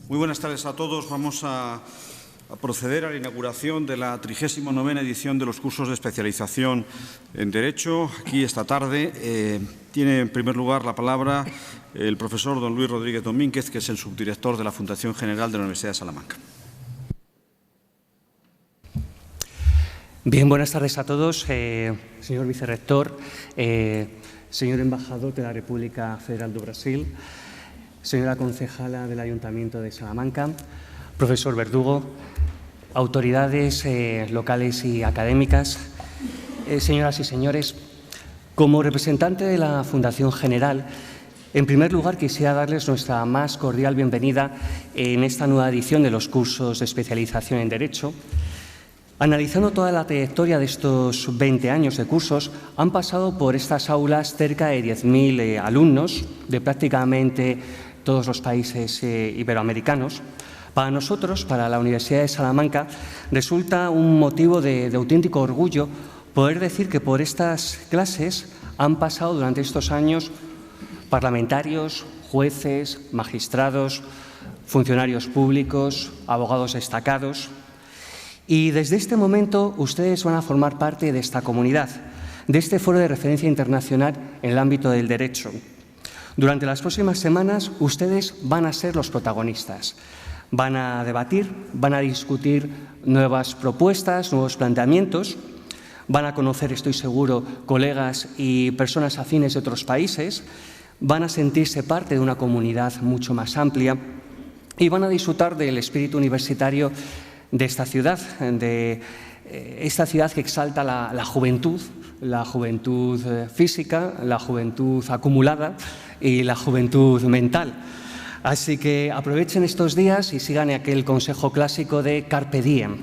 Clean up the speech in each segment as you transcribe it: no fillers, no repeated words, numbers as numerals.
Muy buenas tardes a todos. Vamos a proceder a la inauguración de la 39ª edición de los cursos de especialización en Derecho. Aquí esta tarde tiene en primer lugar la palabra el profesor don Luis Rodríguez Domínguez, que es el subdirector de la Fundación General de la Universidad de Salamanca. Bien, buenas tardes a todos. Señor vicerrector, señor embajador de la República Federal do Brasil, señora concejala del Ayuntamiento de Salamanca, profesor Verdugo, autoridades locales y académicas, señoras y señores, como representante de la Fundación General, en primer lugar quisiera darles nuestra más cordial bienvenida en esta nueva edición de los cursos de especialización en Derecho. Analizando toda la trayectoria de estos 20 años de cursos, han pasado por estas aulas cerca de 10.000 alumnos de prácticamente todos los países iberoamericanos. Para nosotros, para la Universidad de Salamanca, resulta un motivo de auténtico orgullo poder decir que por estas clases han pasado durante estos años parlamentarios, jueces, magistrados, funcionarios públicos, abogados destacados. Y desde este momento ustedes van a formar parte de esta comunidad, de este foro de referencia internacional en el ámbito del derecho. Durante las próximas semanas ustedes van a ser los protagonistas. Van a debatir, van a discutir nuevas propuestas, nuevos planteamientos. Van a conocer, estoy seguro, colegas y personas afines de otros países. Van a sentirse parte de una comunidad mucho más amplia y van a disfrutar del espíritu universitario de esta ciudad que exalta la juventud física, la juventud acumulada y la juventud mental. Así que aprovechen estos días y sigan aquel consejo clásico de Carpe Diem.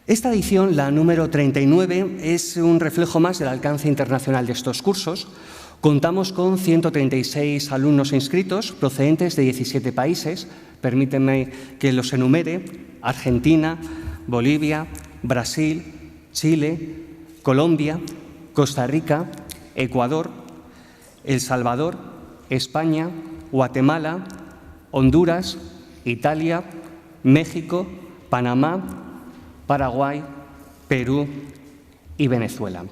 Esta edición, la número 39, es un reflejo más del alcance internacional de estos cursos. Contamos con 136 alumnos inscritos procedentes de 17 países. Permítanme que los enumere: Argentina, Bolivia, Brasil, Chile, Colombia, Costa Rica, Ecuador, El Salvador, España, Guatemala, Honduras, Italia, México, Panamá, Paraguay, Perú y Venezuela.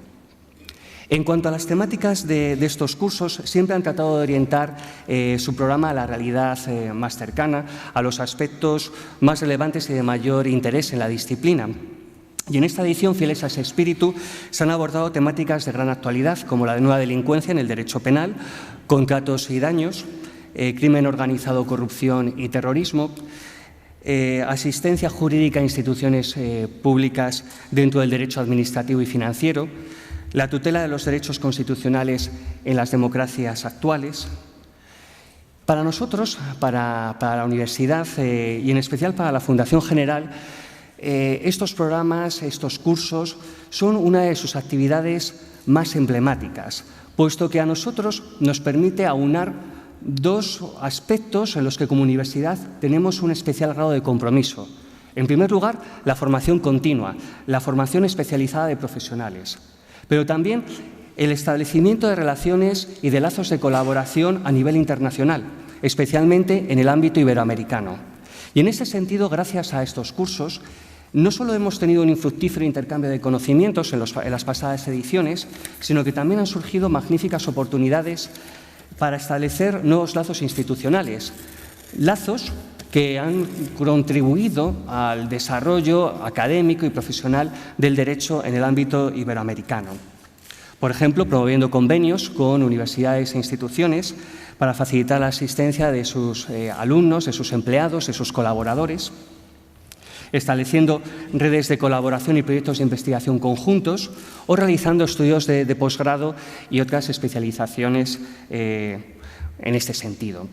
En cuanto a las temáticas de estos cursos, siempre han tratado de orientar su programa a la realidad más cercana, a los aspectos más relevantes y de mayor interés en la disciplina. Y en esta edición, fieles a ese espíritu, se han abordado temáticas de gran actualidad, como la de nueva delincuencia en el derecho penal, contratos y daños, crimen organizado, corrupción y terrorismo, asistencia jurídica a instituciones públicas dentro del derecho administrativo y financiero, la tutela de los derechos constitucionales en las democracias actuales. Para nosotros, para la universidad y en especial para la Fundación General, estos programas, estos cursos, son una de sus actividades más emblemáticas, puesto que a nosotros nos permite aunar dos aspectos en los que como universidad tenemos un especial grado de compromiso. En primer lugar, la formación continua, la formación especializada de profesionales, pero también el establecimiento de relaciones y de lazos de colaboración a nivel internacional, especialmente en el ámbito iberoamericano. Y en ese sentido, gracias a estos cursos, no solo hemos tenido un infructífero intercambio de conocimientos en las pasadas ediciones, sino que también han surgido magníficas oportunidades para establecer nuevos lazos institucionales, lazos que han contribuido al desarrollo académico y profesional del derecho en el ámbito iberoamericano. Por ejemplo, promoviendo convenios con universidades e instituciones para facilitar la asistencia de sus alumnos, de sus empleados, de sus colaboradores, estableciendo redes de colaboración y proyectos de investigación conjuntos o realizando estudios de posgrado y otras especializaciones en este sentido.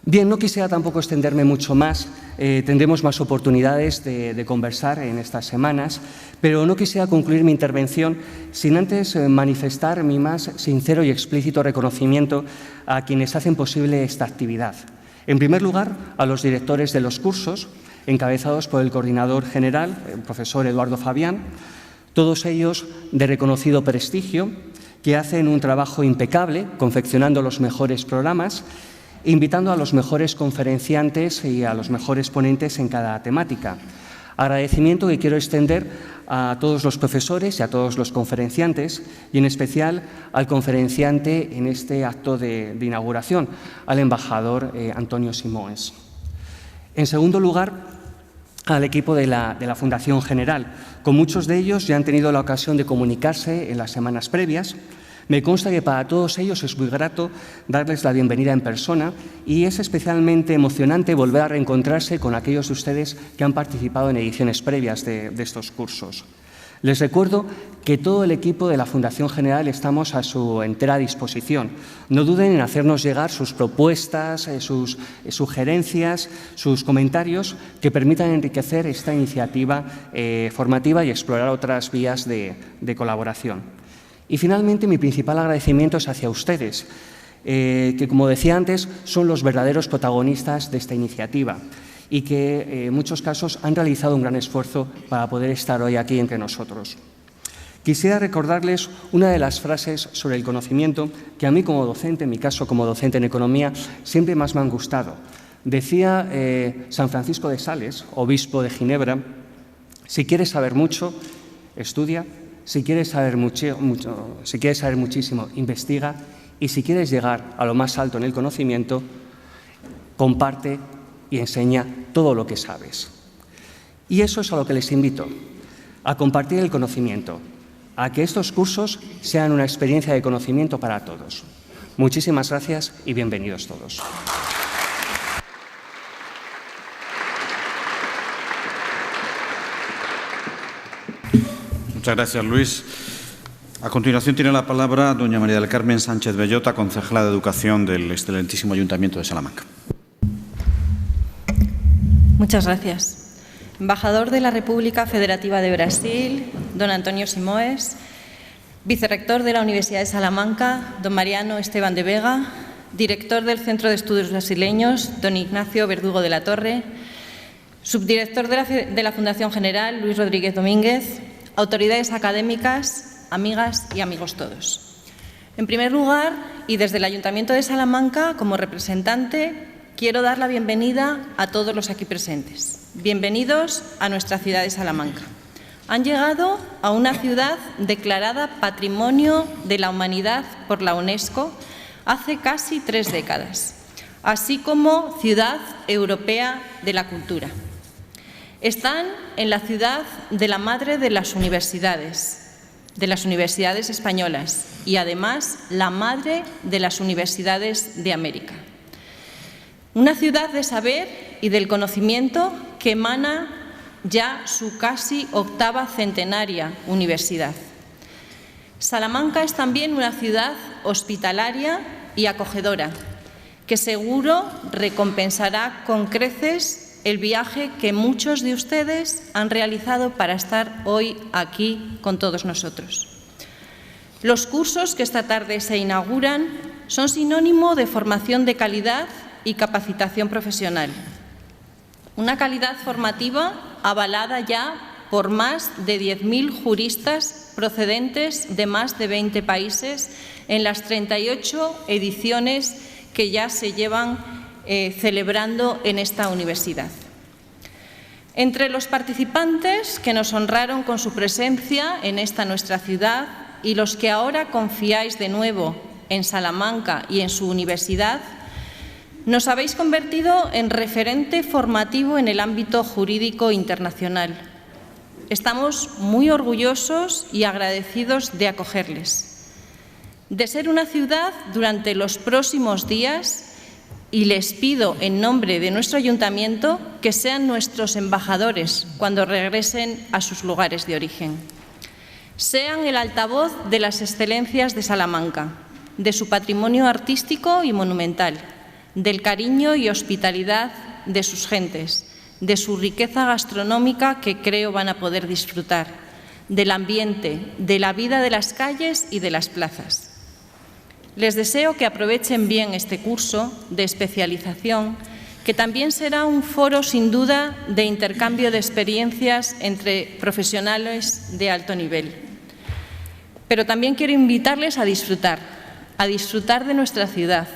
Bien, no quisiera tampoco extenderme mucho más, tendremos más oportunidades de conversar en estas semanas, pero no quisiera concluir mi intervención sin antes manifestar mi más sincero y explícito reconocimiento a quienes hacen posible esta actividad. En primer lugar, a los directores de los cursos, encabezados por el coordinador general, el profesor Eduardo Fabián, todos ellos de reconocido prestigio, que hacen un trabajo impecable confeccionando los mejores programas invitando a los mejores conferenciantes y a los mejores ponentes en cada temática. Agradecimiento que quiero extender a todos los profesores y a todos los conferenciantes y en especial al conferenciante en este acto de inauguración, al embajador Antonio Simoes. En segundo lugar, al equipo de la Fundación General. Con muchos de ellos ya han tenido la ocasión de comunicarse en las semanas previas. Me consta que para todos ellos es muy grato darles la bienvenida en persona y es especialmente emocionante volver a reencontrarse con aquellos de ustedes que han participado en ediciones previas de estos cursos. Les recuerdo que todo el equipo de la Fundación General estamos a su entera disposición. No duden en hacernos llegar sus propuestas, sus sugerencias, sus comentarios que permitan enriquecer esta iniciativa formativa y explorar otras vías de colaboración. Y finalmente, mi principal agradecimiento es hacia ustedes, que, como decía antes, son los verdaderos protagonistas de esta iniciativa y que en muchos casos han realizado un gran esfuerzo para poder estar hoy aquí entre nosotros. Quisiera recordarles una de las frases sobre el conocimiento que a mí como docente, en mi caso como docente en economía, siempre más me han gustado. Decía San Francisco de Sales, obispo de Ginebra: si quieres saber mucho, estudia; si quieres saber muchísimo, investiga; y si quieres llegar a lo más alto en el conocimiento, comparte y enseña todo lo que sabes. Y eso es a lo que les invito, a compartir el conocimiento, a que estos cursos sean una experiencia de conocimiento para todos. Muchísimas gracias y bienvenidos todos. Muchas gracias, Luis. A continuación tiene la palabra doña María del Carmen Sánchez Bellota, concejala de Educación del excelentísimo Ayuntamiento de Salamanca. Muchas gracias. Embajador de la República Federativa de Brasil, don Antonio Simoes; vicerrector de la Universidad de Salamanca, don Mariano Esteban de Vega; director del Centro de Estudios Brasileños, don Ignacio Verdugo de la Torre; subdirector de la Fundación General, Luis Rodríguez Domínguez; autoridades académicas, amigas y amigos todos. En primer lugar, y desde el Ayuntamiento de Salamanca, como representante, quiero dar la bienvenida a todos los aquí presentes. Bienvenidos a nuestra ciudad de Salamanca. Han llegado a una ciudad declarada Patrimonio de la Humanidad por la UNESCO hace casi 3 décadas, así como Ciudad Europea de la Cultura. Están en la ciudad de la madre de las universidades españolas y además la madre de las universidades de América. Una ciudad de saber y del conocimiento que emana ya su casi 8ª centenaria universidad. Salamanca es también una ciudad hospitalaria y acogedora, que seguro recompensará con creces el viaje que muchos de ustedes han realizado para estar hoy aquí con todos nosotros. Los cursos que esta tarde se inauguran son sinónimo de formación de calidad y capacitación profesional. Una calidad formativa avalada ya por más de 10.000 juristas procedentes de más de 20 países en las 38 ediciones que ya se llevan celebrando en esta universidad. Entre los participantes que nos honraron con su presencia en esta nuestra ciudad y los que ahora confiáis de nuevo en Salamanca y en su universidad, nos habéis convertido en referente formativo en el ámbito jurídico internacional. Estamos muy orgullosos y agradecidos de acogerles, de ser una ciudad durante los próximos días. Y les pido, en nombre de nuestro Ayuntamiento, que sean nuestros embajadores cuando regresen a sus lugares de origen. Sean el altavoz de las excelencias de Salamanca, de su patrimonio artístico y monumental, del cariño y hospitalidad de sus gentes, de su riqueza gastronómica que creo van a poder disfrutar, del ambiente, de la vida de las calles y de las plazas. Les deseo que aprovechen bien este curso de especialización, que también será un foro sin duda de intercambio de experiencias entre profesionales de alto nivel. Pero también quiero invitarles a disfrutar de nuestra ciudad,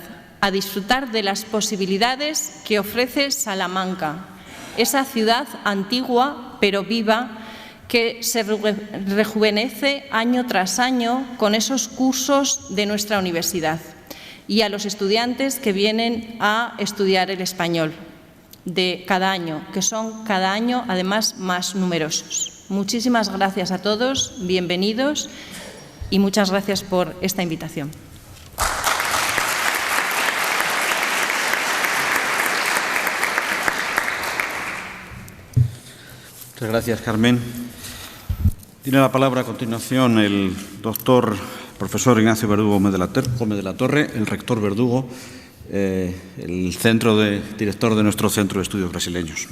a disfrutar de las posibilidades que ofrece Salamanca, esa ciudad antigua pero viva que se rejuvenece año tras año con esos cursos de nuestra universidad, y a los estudiantes que vienen a estudiar el español de cada año, que son cada año además más numerosos. Muchísimas gracias a todos, bienvenidos y muchas gracias por esta invitación. Muchas gracias, Carmen. Tiene la palabra a continuación el doctor profesor Ignacio Verdugo Gómez de la Torre, el rector Verdugo, el director de nuestro Centro de Estudios Brasileños.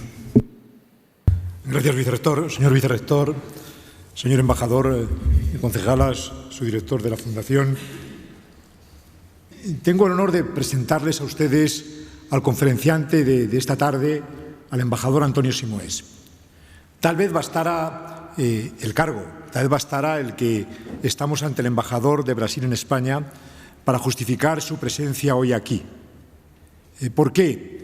Gracias, vicerrector. Señor vicerrector, señor embajador y concejalas, su director de la Fundación. Tengo el honor de presentarles a ustedes al conferenciante de esta tarde, al embajador Antonio Simoes. Tal vez bastara el cargo, tal vez bastara el que estamos ante el embajador de Brasil en España para justificar su presencia hoy aquí. ¿Por qué?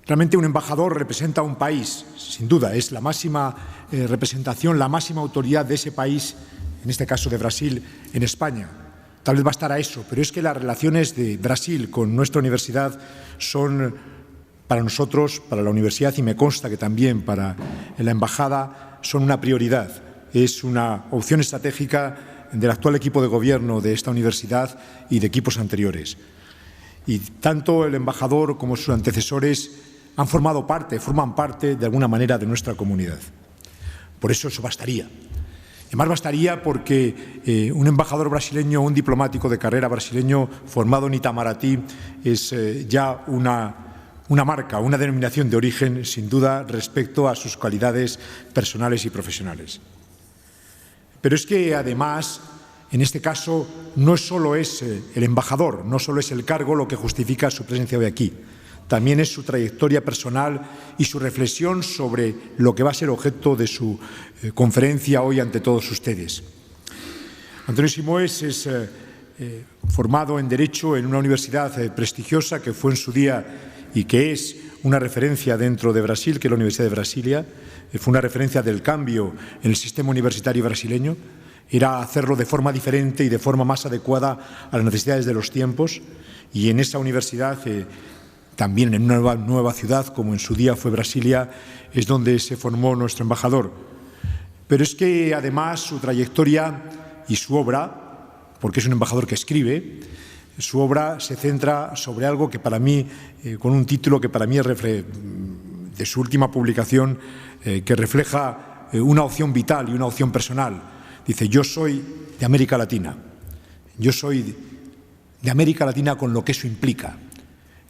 Realmente un embajador representa a un país, sin duda, es la máxima representación, la máxima autoridad de ese país, en este caso de Brasil, en España. Tal vez bastara eso, pero es que las relaciones de Brasil con nuestra universidad son, para nosotros, para la universidad, y me consta que también para la embajada, son una prioridad. Es una opción estratégica del actual equipo de gobierno de esta universidad y de equipos anteriores. Y tanto el embajador como sus antecesores forman parte de alguna manera de nuestra comunidad. Por eso bastaría. Además bastaría porque un embajador brasileño, un diplomático de carrera brasileño formado en Itamaraty es ya una marca, una denominación de origen, sin duda, respecto a sus cualidades personales y profesionales. Pero es que, además, en este caso, no solo es el embajador, no solo es el cargo lo que justifica su presencia hoy aquí. También es su trayectoria personal y su reflexión sobre lo que va a ser objeto de su conferencia hoy ante todos ustedes. Antonio Simoes es formado en Derecho en una universidad prestigiosa que fue en su día y que es una referencia dentro de Brasil, que es la Universidad de Brasilia. Fue una referencia del cambio en el sistema universitario brasileño. Era hacerlo de forma diferente y de forma más adecuada a las necesidades de los tiempos. Y en esa universidad, también en una nueva ciudad, como en su día fue Brasilia, es donde se formó nuestro embajador. Pero es que, además, su trayectoria y su obra, porque es un embajador que escribe, su obra se centra sobre algo que para mí, con un título que para mí es de su última publicación, que refleja una opción vital y una opción personal. Dice: yo soy de América Latina. Yo soy de América Latina con lo que eso implica.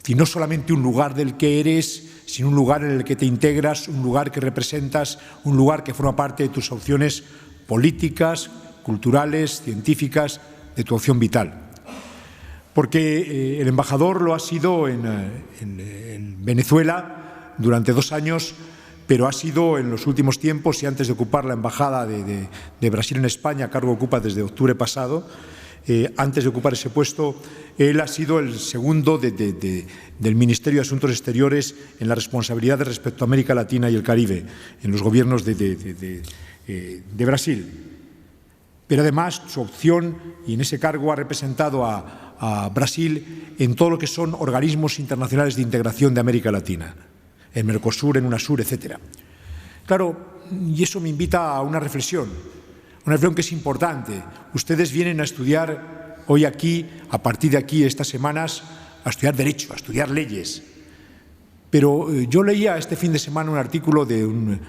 Y no solamente un lugar del que eres, sino un lugar en el que te integras, un lugar que representas, un lugar que forma parte de tus opciones políticas, culturales, científicas, de tu opción vital. Porque el embajador lo ha sido en Venezuela durante 2 años, pero ha sido en los últimos tiempos, y antes de ocupar la embajada de Brasil en España, cargo que ocupa desde octubre pasado, antes de ocupar ese puesto, él ha sido el segundo del Ministerio de Asuntos Exteriores en la responsabilidad respecto a América Latina y el Caribe, en los gobiernos de Brasil. Pero además su opción, y en ese cargo ha representado a Brasil en todo lo que son organismos internacionales de integración de América Latina, en Mercosur, en UNASUR, etc. Claro, y eso me invita a una reflexión que es importante. Ustedes vienen a estudiar hoy aquí, a partir de aquí, estas semanas, a estudiar Derecho, a estudiar leyes. Pero yo leía este fin de semana un artículo de un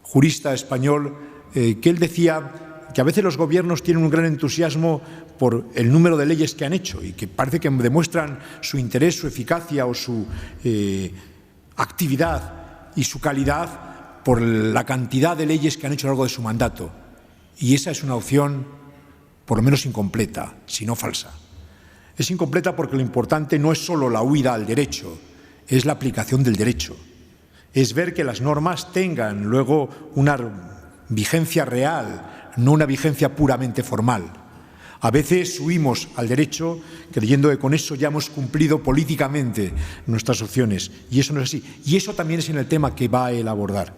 jurista español que él decía que a veces los gobiernos tienen un gran entusiasmo por el número de leyes que han hecho y que parece que demuestran su interés, su eficacia o su actividad y su calidad por la cantidad de leyes que han hecho a lo largo de su mandato. Y esa es una opción, por lo menos incompleta, si no falsa. Es incompleta porque lo importante no es solo la huida al derecho, es la aplicación del derecho. Es ver que las normas tengan luego una vigencia real, no una vigencia puramente formal. A veces huimos al derecho creyendo que con eso ya hemos cumplido políticamente nuestras opciones, y eso no es así. Y eso también es en el tema que va a él abordar.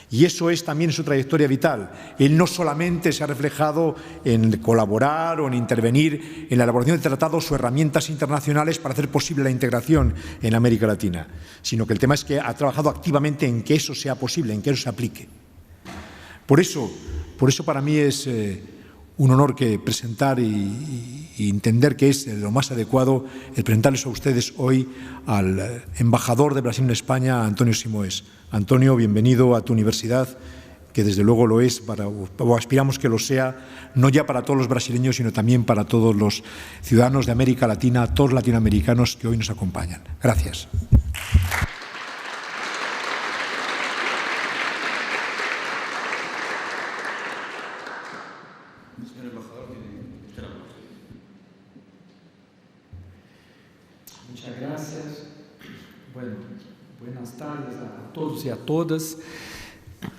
Y eso es también su trayectoria vital. Él no solamente se ha reflejado en colaborar o en intervenir en la elaboración de tratados o herramientas internacionales para hacer posible la integración en América Latina, sino que el tema es que ha trabajado activamente en que eso sea posible, en que eso se aplique. Por eso para mí es un honor que presentar y entender que es lo más adecuado el presentarles a ustedes hoy al embajador de Brasil en España, Antonio Simoes. Antonio, bienvenido a tu universidad, que desde luego lo es, o aspiramos que lo sea, no ya para todos los brasileños, sino también para todos los ciudadanos de América Latina, todos los latinoamericanos que hoy nos acompañan. Gracias. Muchas gracias. Bueno, buenas tardes a todos y a todas.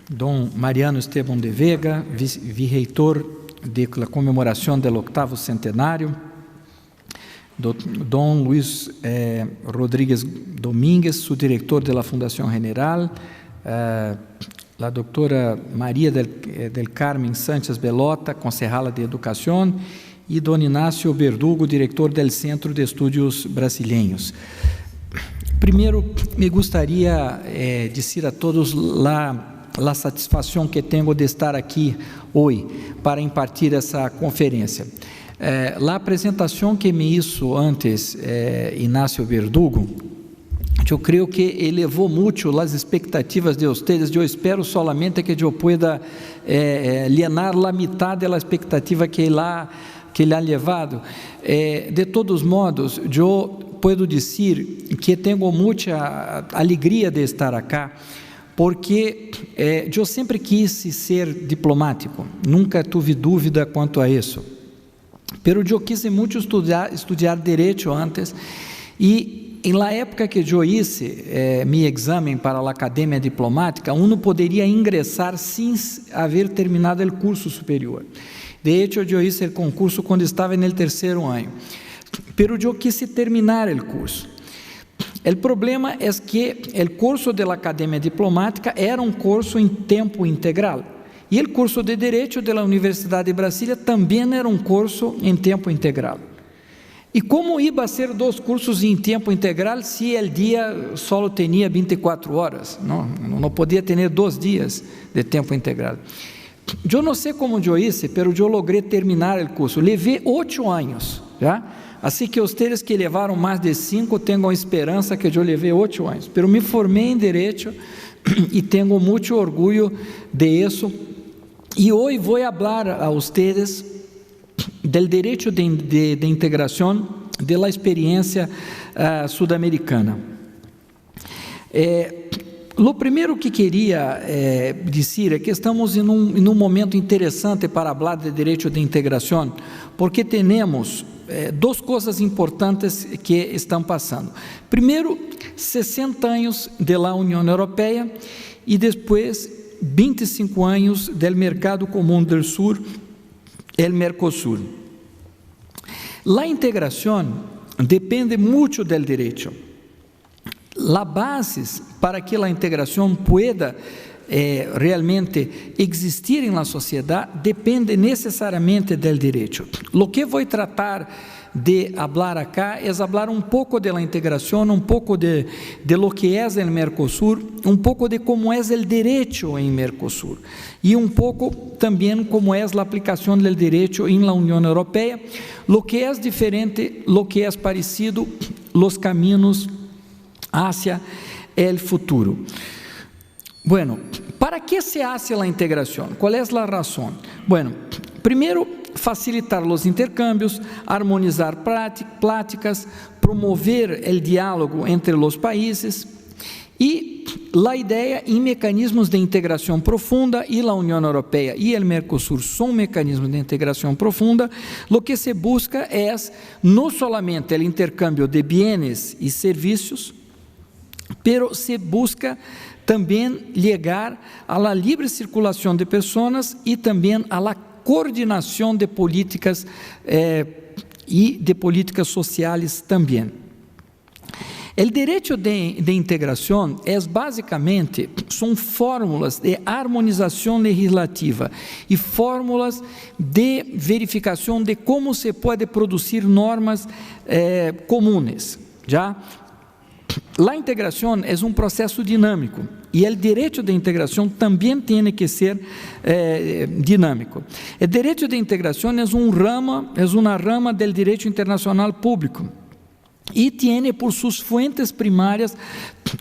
Dom Mariano Esteban de Vega, vice-reitor de la comemoración del 8º centenário. Dom Luis Rodríguez Domínguez, subdirector de la Fundación General. La doctora María del Carmen Sánchez Belota, concejala de Educación. E Don Inácio Verdugo, diretor do Centro de Estudos Brasileiros. Primeiro, me gostaria de dizer a todos a satisfação que tenho de estar aqui hoje para impartir essa conferência. A apresentação que me hizo antes Inácio Verdugo, eu creio que elevou muito as expectativas de vocês. Eu espero solamente que eu pueda llenar a metade da expectativa que ele ha levado. De todos modos, eu posso dizer que tenho muita alegria de estar aqui, porque eu sempre quis ser diplomático, nunca tive dúvida quanto a isso. Pero eu quis muito estudar direito antes, e na época que eu hice meu exame para a academia diplomática, uno poderia ingressar sem haver terminado o curso superior. De hecho, eu hice o concurso quando estava no 3º ano, pero eu quis terminar o curso. O problema é que o curso da Academia Diplomática era um curso em tempo integral, e o curso de Direito da Universidade de Brasília também era um curso em tempo integral. E como iba a ser 2 cursos em tempo integral se o dia só tinha 24 horas? Não podia ter 2 dias de tempo integral. Eu não sei como eu hice, pero eu logrei terminar o curso. Levei 8 anos, já? Assim que vocês que levaram mais de 5 tenham esperança que eu levei 8 anos. Pero me formei em Direito e tenho muito orgulho de isso. E hoje vou falar a vocês do Direito de integração, da experiência sudamericana. O primeiro que queria dizer é que estamos em um momento interessante para falar de direito de integração, porque temos 2 coisas importantes que estão passando. Primeiro, 60 anos da União Europeia e depois 25 anos do Mercado Comum do Sul, o Mercosul. A integração depende muito do direito. A base para que a integração pueda realmente existir na sociedade depende necessariamente do direito. O que vou tratar de falar aqui é falar um pouco da integração, um pouco de lo que é o Mercosul, um pouco de como é o direito em Mercosul e um pouco também como é a aplicação do direito em la União Europeia, lo que é diferente, lo que é parecido, os caminhos hacia el futuro. Bueno, ¿para qué se hace la integración? ¿Cuál es la razón? Bueno, primero, facilitar los intercambios, armonizar prácticas, promover el diálogo entre los países y la idea en mecanismos de integración profunda, y la Unión Europea y el Mercosur son mecanismos de integración profunda. Lo que se busca es no solamente el intercambio de bienes y servicios, pero se busca também llegar a la libre circulação de pessoas e também a la coordinación de políticas y de políticas sociales también. El derecho de integración es básicamente, son fórmulas de armonización legislativa y fórmulas de verificación de cómo se puede producir normas comunes, ¿ya? La integración es un proceso dinámico y el derecho de integración también tiene que ser dinámico. El derecho de integración es una rama del derecho internacional público y tiene por sus fuentes primarias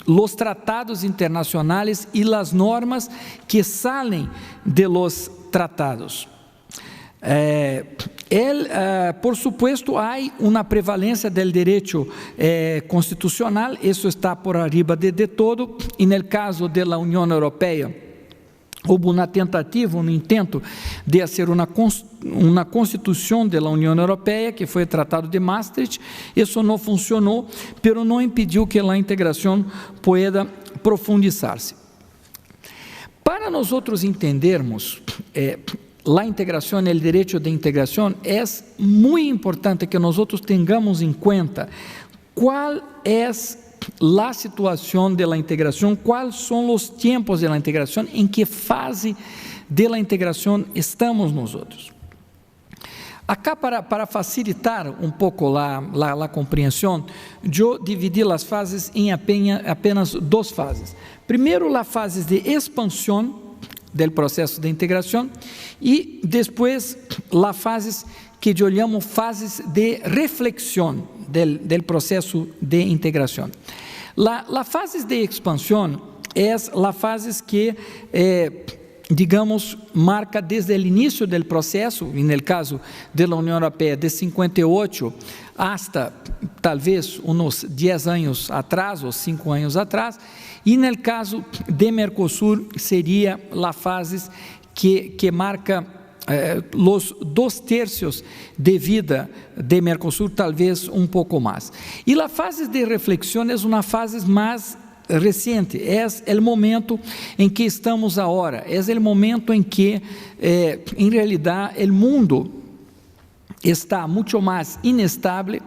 los tratados internacionales y las normas que salen de los tratados. Por supuesto, hay una prevalencia del derecho constitucional, eso está por arriba de todo. En el caso de la Unión Europea, hubo una tentativa, un intento de hacer una constitución de la Unión Europea, que fue el Tratado de Maastricht. Eso no funcionó, pero no impidió que la integración pueda profundizarse. Para nosotros entendermos la integración, el derecho de integración, es muy importante que nosotros tengamos en cuenta cuál es la situación de la integración, cuáles son los tiempos de la integración, en qué fase de la integración estamos nosotros. Acá, para facilitar un poco la comprensión, yo dividí las fases en apenas dos fases. Primero, la fase de expansión del proceso de integración y después las fases que yo llamo fases de reflexión del proceso de integración. La fase de expansión es la fase que, digamos, marca desde el inicio del proceso, en el caso de la Unión Europea, de 58 hasta tal vez unos 10 años atrás o 5 años atrás, y en el caso de Mercosur sería la fase que marca los 2/3 de vida de Mercosur, tal vez un poco más. Y la fase de reflexión es una fase más reciente, es el momento en que estamos ahora, es el momento en que en realidad el mundo está mucho más inestable,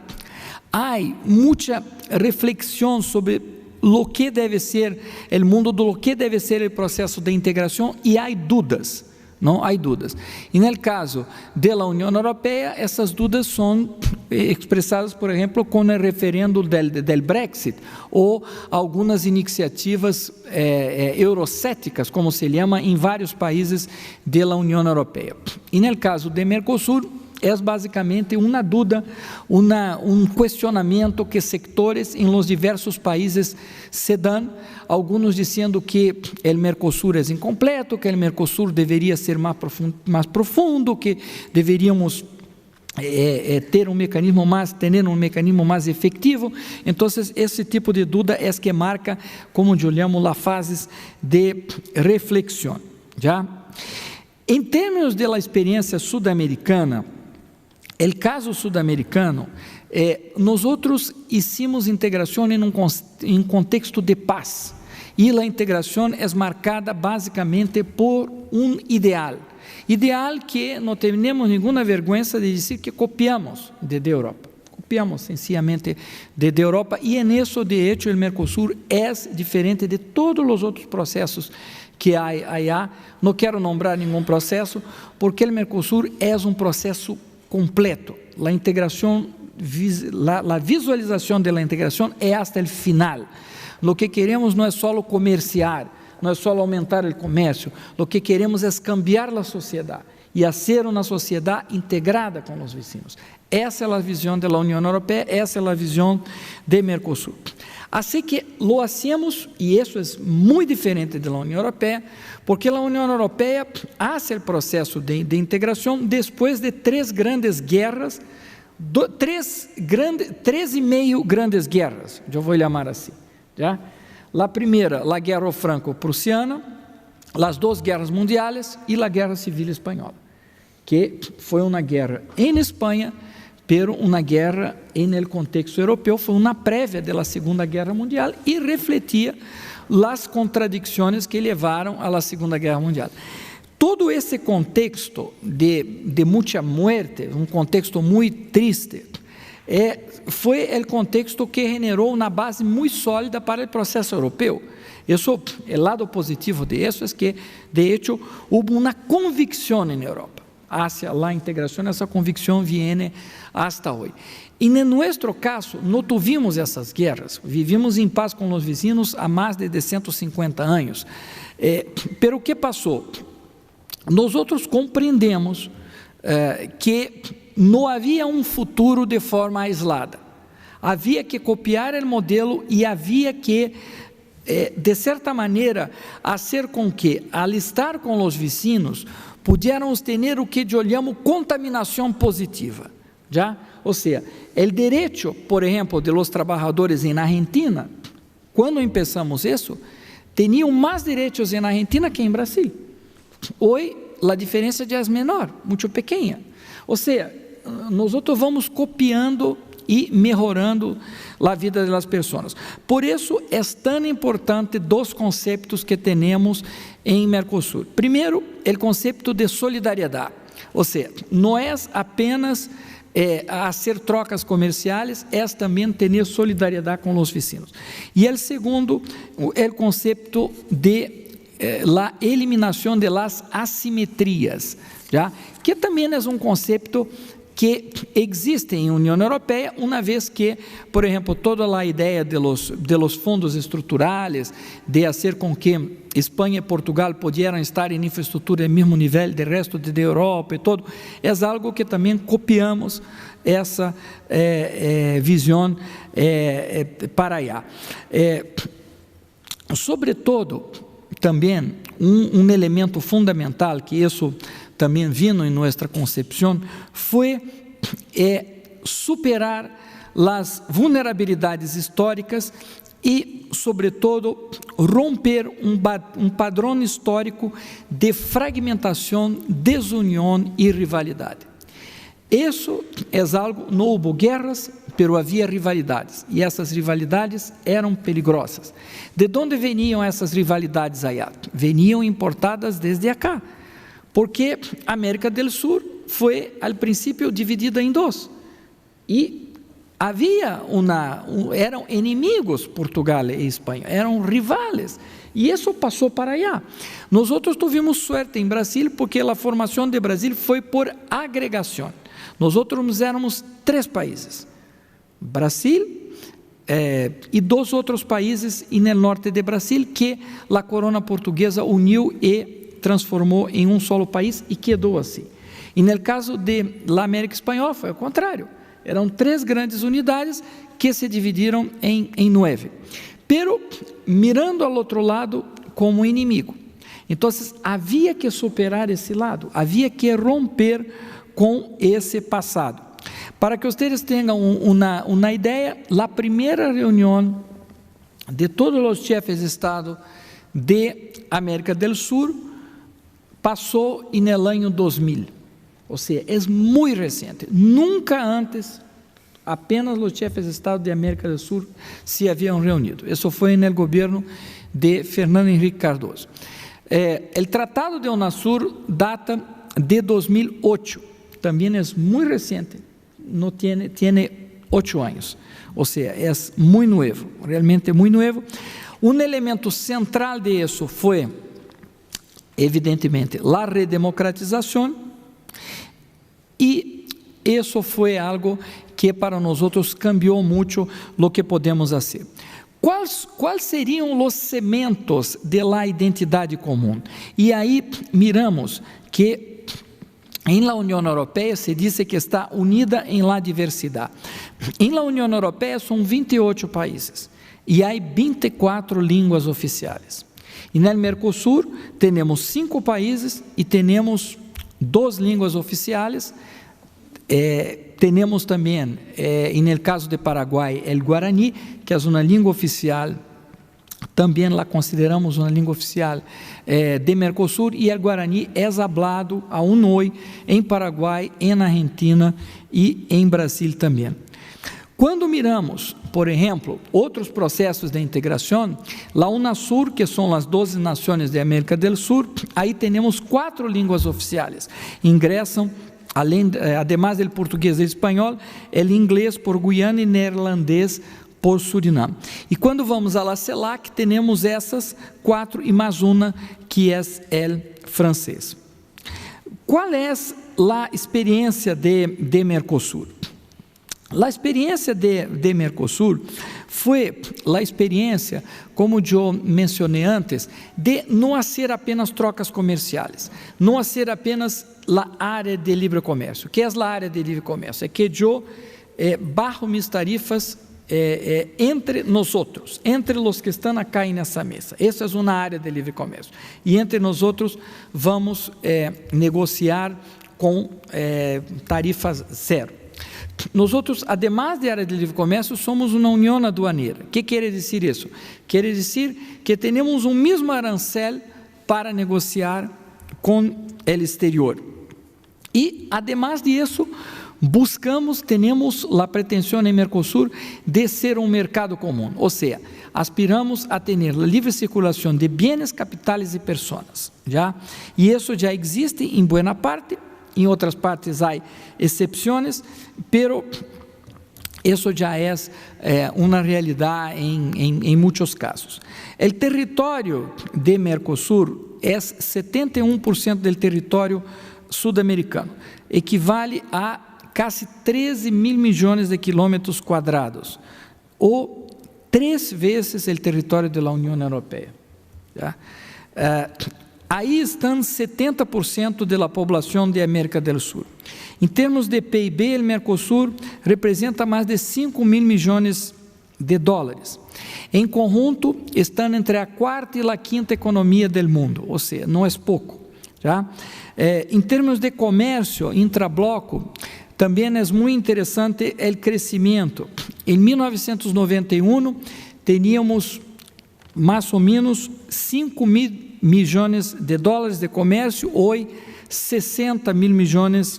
hay mucha reflexión sobre lo que debe ser el mundo, de lo que debe ser el proceso de integración, y hay dudas. Não há dúvidas. E no caso da União Europeia, essas dúvidas são expressadas, por exemplo, com o referendo del Brexit ou algumas iniciativas eurocéticas, como se chama, em vários países da União Europeia. E no caso de Mercosur, é basicamente uma dúvida, questionamento que sectores em los diversos países se dão, alguns dizendo que o Mercosur é incompleto, que o Mercosur deveria ser mais profundo, que deveríamos ter um mecanismo mais efetivo. Então, esse tipo de dúvida é que marca, como eu chamo, as fases de reflexão. Já? Em termos da experiência sul-americana, o caso sul-americano, nós hicimos integração em um contexto de paz, e a integração é marcada basicamente por um ideal que não temos nenhuma vergonha de dizer que copiamos de Europa, copiamos sencillamente de Europa, e en eso, de hecho, o Mercosur é diferente de todos os outros processos que há allá. Não quero nombrar nenhum processo, porque o Mercosur é um processo completo. La integración, la visualización de la integración es hasta el final. Lo que queremos no es solo comerciar, no es solo aumentar el comercio, lo que queremos es cambiar la sociedad y hacer una sociedad integrada con los vecinos. Esa es la visión de la Unión Europea, esa es la visión de Mercosur. Así que lo hacemos, y eso es muy diferente de la Unión Europea, porque la Unión Europea hace el proceso de integración después de tres grandes guerras, tres y medio grandes guerras, yo voy a llamar así. ¿Ya? La primera, la guerra franco-prusiana, las dos guerras mundiales y la guerra civil española, que fue una guerra en España, pero uma guerra no contexto europeu, foi uma prévia da Segunda Guerra Mundial e refletia as contradições que levaram à Segunda Guerra Mundial. todo esse contexto de muita muerte, um contexto muito triste, foi o contexto que generou uma base muito sólida para o processo europeu. Isso, o lado positivo de isso é que, de hecho, houve uma convicção na Europa hacia a integração. Essa convicção vem hasta hoje. E no nosso caso, não tivemos essas guerras, vivimos em paz com os vizinhos há mais de 150 anos. Pero o que passou? Nós outros compreendemos que não havia um futuro de forma aislada. Havia que copiar o modelo e havia que, de certa maneira, fazer com que, al estar com os vizinhos, pudiéramos ter o que chamamos contaminação positiva. Já? Ou seja, o direito, por exemplo, de los trabalhadores na Argentina, quando começamos isso, tinham mais direitos na Argentina que em Brasil. Hoje, a diferença já é menor, muito pequena. Ou seja, nós vamos copiando e melhorando a vida das pessoas. Por isso, é tão importante dos conceitos que temos em Mercosul. Primeiro, o conceito de solidariedade. Ou seja, não é apenas fazer trocas comerciais, é também ter solidariedade com os vizinhos. E o segundo, o conceito de la eliminação de las asimetrias, já? Que também é um conceito que existe em União Europeia, uma vez que, por exemplo, toda a ideia de los fundos estruturais, de fazer com que Espanha e Portugal pudieran estar em infraestrutura do mesmo nível do resto da Europa e todo, é algo que também copiamos essa visão para allá. Sobretudo, também um elemento fundamental que isso também vino em nossa concepção foi superar as vulnerabilidades históricas e, sobretudo, romper um padrão histórico de fragmentação, desunião e rivalidade. Isso é algo, não houve guerras, mas havia rivalidades, e essas rivalidades eram perigosas. De onde veniam essas rivalidades allá? Veniam importadas desde acá, porque a América do Sul foi, ao princípio, dividida em dois, e havia eram inimigos Portugal e Espanha, eram rivais, e isso passou para allá. Nós tivemos sorte em Brasil, porque a formação de Brasil foi por agregação. Nós éramos 3 países, Brasil e 2 outros países no norte de Brasil, que a corona portuguesa uniu e transformou em um solo país e quedou assim. E no caso da América Espanhola foi o contrário. Eram 3 grandes unidades que se dividiram em 9. Pero mirando ao outro lado como inimigo. Então, havia que superar esse lado, havia que romper com esse passado. Para que vocês tenham uma ideia, a primeira reunião de todos os chefes de Estado de América do Sul passou no ano 2000. Ou seja, é muito recente. Nunca antes, apenas os chefes de Estado de América do Sul se haviam reunido. Isso foi no governo de Fernando Henrique Cardoso. O Tratado de Unasur data de 2008. Também é muito recente. Não tem 8 anos. Ou seja, é muito novo, realmente muito novo. Um elemento central disso foi, evidentemente, a redemocratização. E isso foi algo que para nós outros cambiou muito o que podemos fazer. Quais seriam os cementos da identidade comum? E aí miramos que em la União Europeia se diz que está unida em la diversidade. Em la União Europeia são 28 países e há 24 línguas oficiais. E no Mercosul temos 5 países e temos 2 línguas oficiais. Temos também, no caso de Paraguai, o Guarani, que é uma língua oficial, também la consideramos uma língua oficial de Mercosul, e o Guarani é hablado aún hoje em Paraguai, em Argentina e em Brasil também. Quando miramos, por exemplo, outros processos de integração, a UNASUR, que são as 12 nações da América do Sul, aí temos 4 línguas oficiais. Ingressam, además do português e do espanhol, o inglês por Guiana e neerlandês por Suriname. E quando vamos à la CELAC, temos essas 4 e mais uma, que é o francês. Qual é a experiência de Mercosul? A experiência de Mercosul foi a experiência, como eu mencionei antes, de não ser apenas trocas comerciais, não ser apenas a área de livre comércio. O que é a área de livre comércio? É que eu barro mis tarifas entre nós outros, entre os que estão aqui nessa mesa. Essa é uma área de livre comércio. E entre nós outros vamos negociar com tarifas zero. Nós outros, además de área de livre comércio, somos uma união aduaneira. O que quer dizer isso? Quer dizer que temos um mesmo arancel para negociar com o exterior. E, además disso, temos a pretensão em Mercosul de ser um mercado comum, ou seja, aspiramos a ter a livre circulação de bens, capitais e pessoas, já? E isso já existe em boa parte. Em outras partes há exceções, pero isso já é uma realidade em muitos casos. O território de Mercosul é 71% do território sul-americano, equivale a quase 13 mil milhões de quilômetros quadrados, ou 3 vezes o território da União Europeia. Já? Aí estão 70% da população da América do Sul. Em termos de PIB, o Mercosul representa mais de 5 mil milhões de dólares. Em conjunto, estão entre a 4ª e a 5ª economia do mundo, ou seja, não é pouco. Já? Em termos de comércio intrabloco, também é muito interessante o crescimento. Em 1991, teníamos mais ou menos 5 mil milhões de dólares de comércio, hoje 60 mil milhões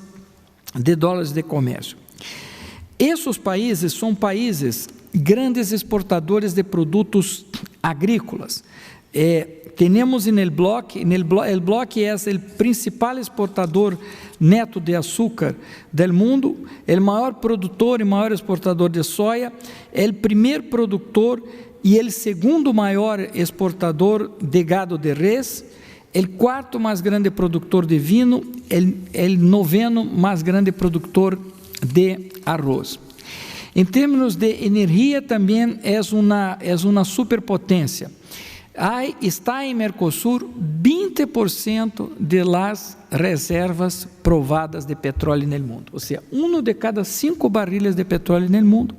de dólares de comércio. Esses países são países grandes exportadores de produtos agrícolas. Temos no bloco, o bloco é o principal exportador neto de açúcar do mundo, o maior produtor e maior exportador de soja, o primeiro produtor e o segundo maior exportador de gado de res, o 4º mais grande produtor de vinho, o 9º mais grande produtor de arroz. Em termos de energia, também é uma superpotência. Está em Mercosul 20% das reservas provadas de petróleo no mundo, ou seja, 1 de cada 5 barris de petróleo no mundo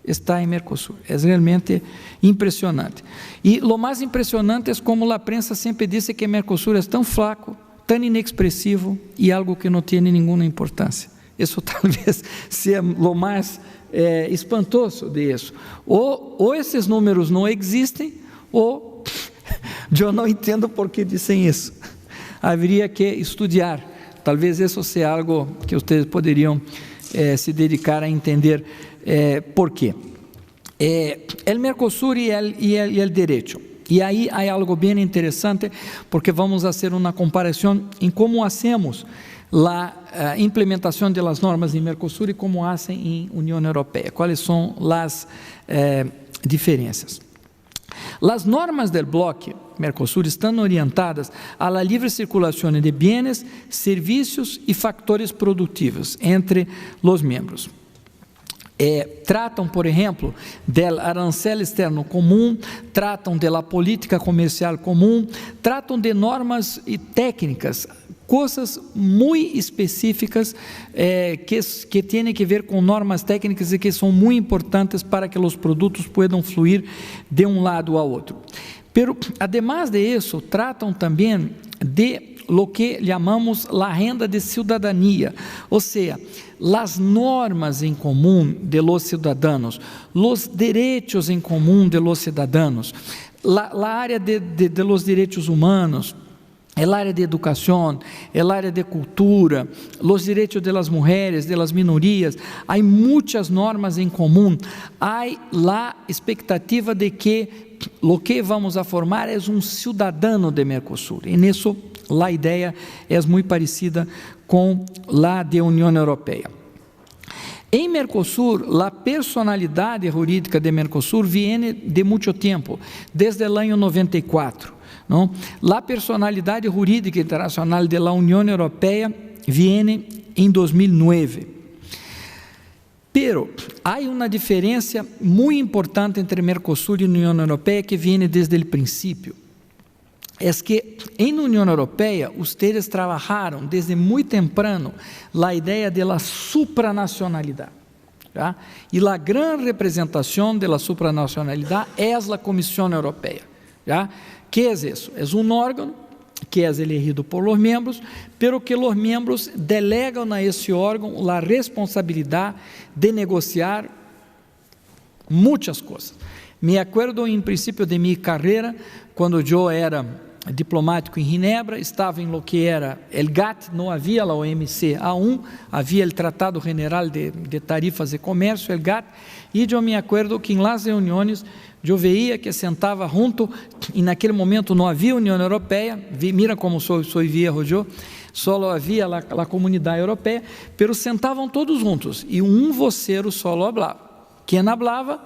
está em Mercosul. É realmente impressionante. E o mais impressionante é como a prensa sempre disse que Mercosul é tão flaco, tão inexpressivo e algo que não tem nenhuma importância. Isso talvez seja o mais espantoso disso. Ou esses números não existem, ou eu não entendo por que dizem isso. Haveria que estudar. Talvez isso seja algo que vocês poderiam se dedicar a entender. ¿Por qué? El Mercosur y el derecho. Y ahí hay algo bien interesante porque vamos a hacer una comparación en cómo hacemos la implementación de las normas en Mercosur y cómo hacen en Unión Europea. ¿Cuáles son las diferencias? Las normas del bloque Mercosur estão orientadas à livre circulação de bens, serviços e factores produtivos entre os membros. Tratam, por exemplo, do arancel externo comum, tratam da política comercial comum, tratam de normas e técnicas, coisas muito específicas que têm que ver com normas técnicas e que são muito importantes para que os produtos possam fluir de um lado ao outro. Pero, además de isso, tratam também de lo que chamamos a renda de cidadania, ou seja, as normas em comum de los cidadãos, os direitos em comum de los cidadãos, a área de los direitos humanos, el área de educación, el área de cultura, los derechos de las mujeres, de las minorías. Hay muchas normas en común. Hay la expectativa de que lo que vamos a formar es un ciudadano de Mercosur. En eso la idea es muy parecida con la de Unión Europea. En Mercosur, la personalidad jurídica de Mercosur viene de mucho tiempo, desde el año 94. ¿No? La personalidad jurídica internacional de la Unión Europea viene en 2009. Pero hay una diferencia muy importante entre Mercosur y Unión Europea que viene desde el principio. Es que en Unión Europea ustedes trabajaron desde muy temprano la idea de la supranacionalidad. ¿Ya? Y la gran representación de la supranacionalidad es la Comisión Europea. ¿Ya? ¿Qué es eso? Es un órgano que es elegido por los miembros, pero que los miembros delegan a ese órgano la responsabilidad de negociar muchas cosas. Me acuerdo en principio de mi carrera, cuando yo era diplomático en Ginebra, estaba en lo que era el GATT, no había la OMC aún, había el Tratado General de Tarifas de Comercio, el GATT, y yo me acuerdo que en las reuniones eu veia que sentava junto, e naquele momento não havia União Europeia, mira como sou viejo eu, só havia a comunidade europeia, pero sentavam todos juntos, e um voceiro só hablava. Quem hablava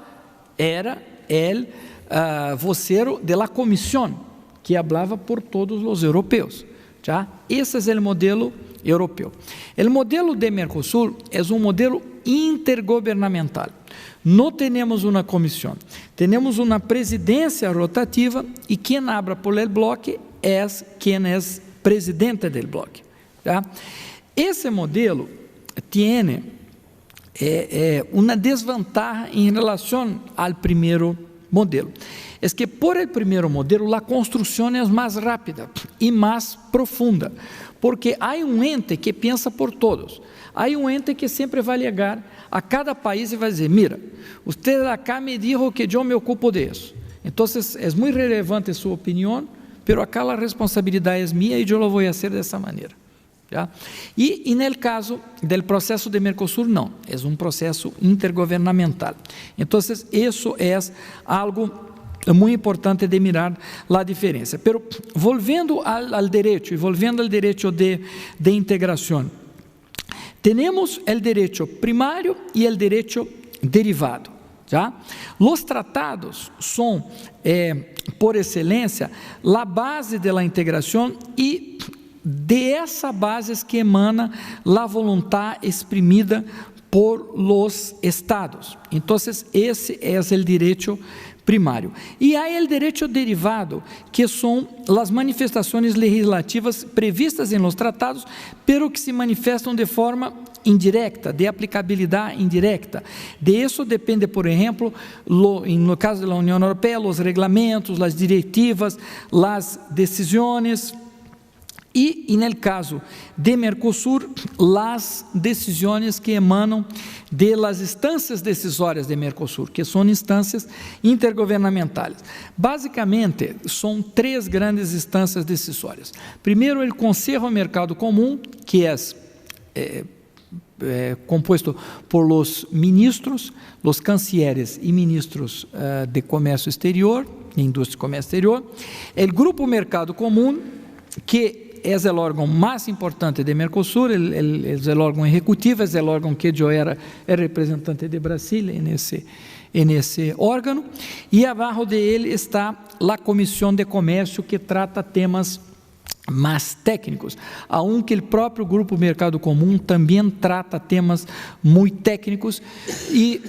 era o voceiro de la Comisión, que hablava por todos os europeus. ¿Ya? Esse é o modelo europeu. O modelo de Mercosur é um modelo intergovernamental. Não temos uma comissão, temos uma presidência rotativa e quem habla por el bloque é quem é presidente del bloque. ¿Ya? Esse modelo tem uma desvantagem em relação ao primeiro modelo. É que por el primeiro modelo a construção é mais rápida e mais profunda, porque há um ente que pensa por todos. Há um ente que sempre vai chegar a cada país e vai dizer, mira, usted acá me dijo que eu me ocupo de isso. Então, é muito relevante sua opinião, pero acá a responsabilidade é minha e eu lo vou fazer dessa maneira. ¿Ya? E no caso do processo de Mercosur, não, é um processo intergovernamental. Então, isso é algo muito importante de mirar a diferença. Pero, volvendo ao direito, e volvendo ao direito de integração, temos o direito primário e o direito derivado. ¿Ya? Los tratados são, por excelência, a base da integração e de essa base es que emana a voluntad exprimida por los estados. Então, esse é o direito primário. E há o direito derivado, que são as manifestações legislativas previstas em los tratados, pero que se manifestam de forma indirecta, de aplicabilidade indirecta. De isso depende, por exemplo, no caso da União Europeia, os regulamentos, as diretivas, as decisões. E, no caso de Mercosur, as decisões que emanam de las instâncias decisórias de Mercosur, que são instâncias intergovernamentais. Basicamente, são três grandes instâncias decisórias. Primeiro, o Conselho Mercado Comum, que é composto por los ministros, los cancilleres e ministros de Comércio Exterior, Indústria e Comércio Exterior. O Grupo Mercado Comum, que é o órgão mais importante de Mercosur, é o órgão executivo, é o órgão que eu era representante de Brasília nesse órgão, e abaixo dele está a Comissão de Comércio, que trata temas mais técnicos, aunque o próprio Grupo Mercado Comum também trata temas muito técnicos, e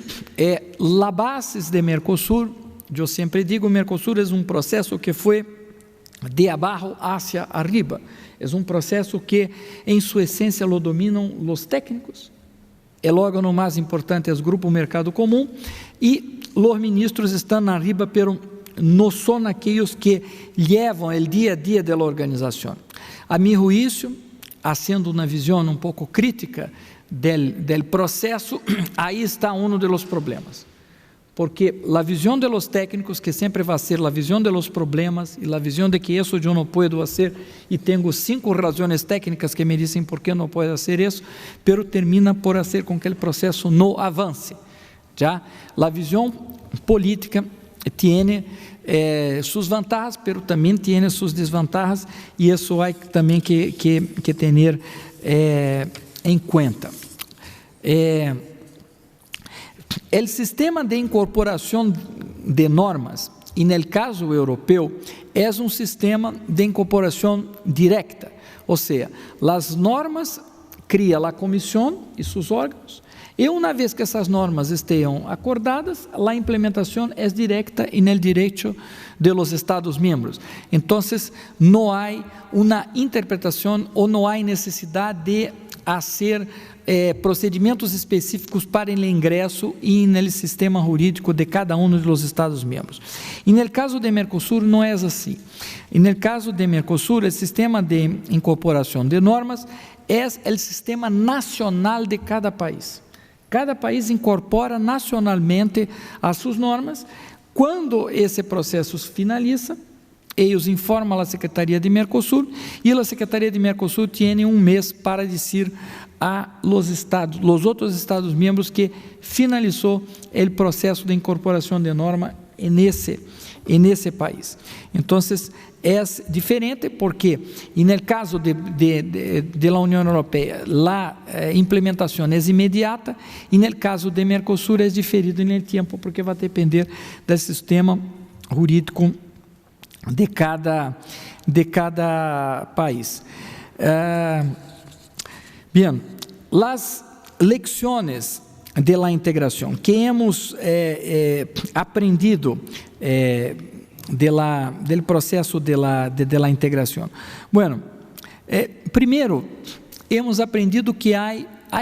a base de Mercosur, eu sempre digo, Mercosur é um processo que foi de abaixo hacia arriba. É um processo que, em sua essência, lo dominam os técnicos. O órgão mais importante é o Grupo Mercado Comum e os ministros estão arriba, pero não são aqueles que levam o dia a dia da organização. A meu juízo, sendo uma visão um pouco crítica del processo, aí está um dos problemas. porque a visão de los técnicos, que sempre vai ser a visão de los problemas, e a visão de que isso eu não posso fazer, e tenho 5 razões técnicas que me dizem por que não posso fazer isso, pero termina por fazer com que o processo não avance. Já a visão política tem suas vantagens, pero também tem suas desvantagens, e isso há também que ter em conta. O sistema de incorporação de normas, e no caso europeu, é sistema de incorporação directa, ou seja, as normas cria a comissão e seus órgãos, e uma vez que essas normas estejam acordadas, a implementação é direta e no direito de los Estados-membros. Então, não há uma interpretação ou não há necessidade de fazer procedimentos específicos para o ingresso e no sistema jurídico de cada dos Estados-membros. E no caso de Mercosul não é assim. E no caso de Mercosul, o sistema de incorporação de normas é o sistema nacional de cada país. Cada país incorpora nacionalmente as suas normas. Quando esse processo finaliza, eles informam a Secretaria de Mercosul, e a Secretaria de Mercosul tem mês para dizer a los outros Estados-membros que finalizou o processo de incorporação de norma nesse país. Então, é diferente porque, no caso de la União Europeia, a implementação é imediata, e no caso de Mercosul é diferido no tempo, porque vai depender do sistema jurídico de cada país. Bem, as lecciones de la integração que hemos aprendido del processo de la integração. Bueno, primeiro, hemos aprendido que há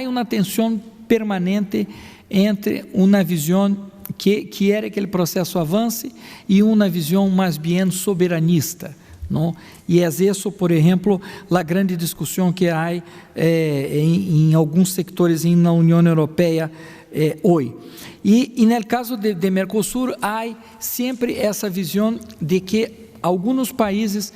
uma tensão permanente entre uma visão que quer que o processo avance e uma visão mais bem soberanista, não? E é isso, por exemplo, a grande discussão que há em alguns sectores na União Europeia hoje. E no caso de Mercosul, há sempre essa visão de que alguns países